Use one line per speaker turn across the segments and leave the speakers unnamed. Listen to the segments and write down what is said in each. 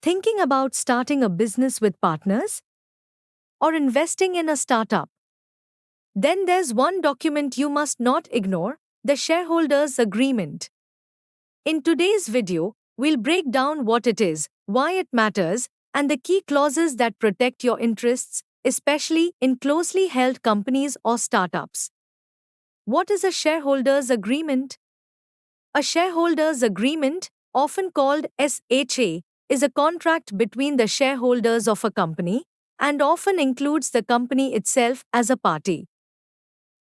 Thinking about starting a business with partners? Or investing in a startup? Then there's one document you must not ignore: the shareholders' agreement. In today's video, we'll break down what it is, why it matters, and the key clauses that protect your interests, especially in closely held companies or startups. What is a shareholders' agreement? A shareholders' agreement, often called SHA, is a contract between the shareholders of a company and often includes the company itself as a party.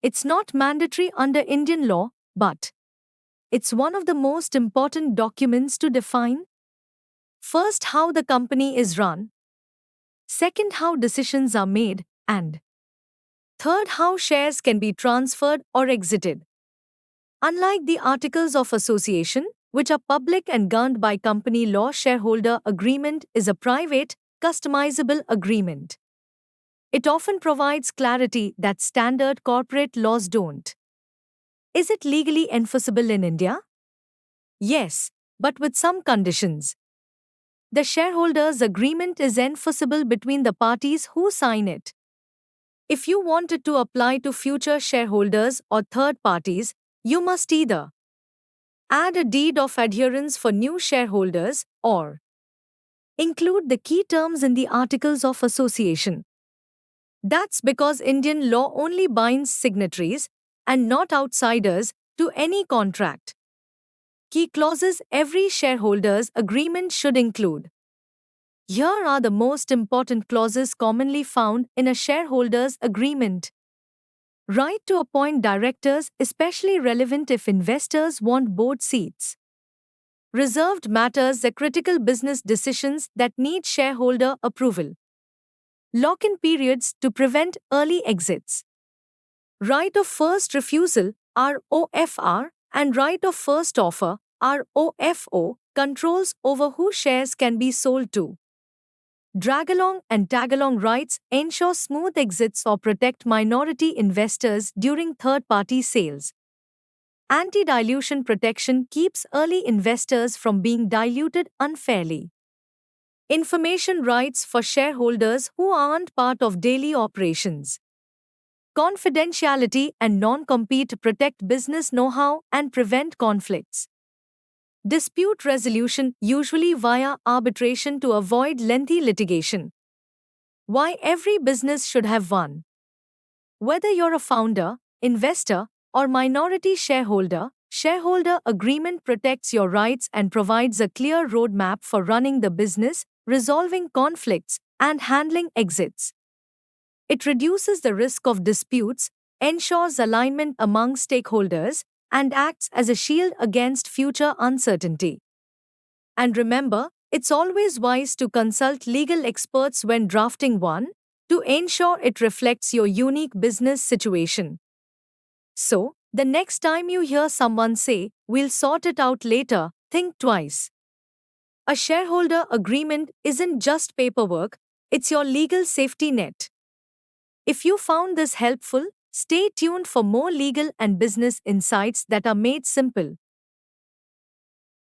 It's not mandatory under Indian law, but it's one of the most important documents to define. First, how the company is run. Second, how decisions are made. And third, how shares can be transferred or exited. Unlike the Articles of Association, which are public and governed by company law, shareholder agreement is a private, customizable agreement. It often provides clarity that standard corporate laws don't. Is it legally enforceable in India? Yes, but with some conditions. The shareholders' agreement is enforceable between the parties who sign it. If you want it to apply to future shareholders or third parties, you must either add a deed of adherence for new shareholders or include the key terms in the Articles of Association. That's because Indian law only binds signatories and not outsiders to any contract. Key clauses every shareholders' agreement should include. Here are the most important clauses commonly found in a shareholders' agreement. Right to appoint directors, especially relevant if investors want board seats. Reserved matters are critical business decisions that need shareholder approval. Lock-in periods to prevent early exits. Right of first refusal, ROFR, and right of first offer, ROFO, controls over who shares can be sold to. Drag-along and tag-along rights ensure smooth exits or protect minority investors during third-party sales. Anti-dilution protection keeps early investors from being diluted unfairly. Information rights for shareholders who aren't part of daily operations. Confidentiality and non-compete protect business know-how and prevent conflicts. Dispute resolution, usually via arbitration to avoid lengthy litigation. Why every business should have one. Whether you're a founder, investor, or minority shareholder, shareholder agreement protects your rights and provides a clear roadmap for running the business, resolving conflicts, and handling exits. It reduces the risk of disputes, ensures alignment among stakeholders, and acts as a shield against future uncertainty. And remember, it's always wise to consult legal experts when drafting one, to ensure it reflects your unique business situation. So, the next time you hear someone say, "We'll sort it out later," think twice. A shareholder agreement isn't just paperwork, it's your legal safety net. If you found this helpful, stay tuned for more legal and business insights that are made simple.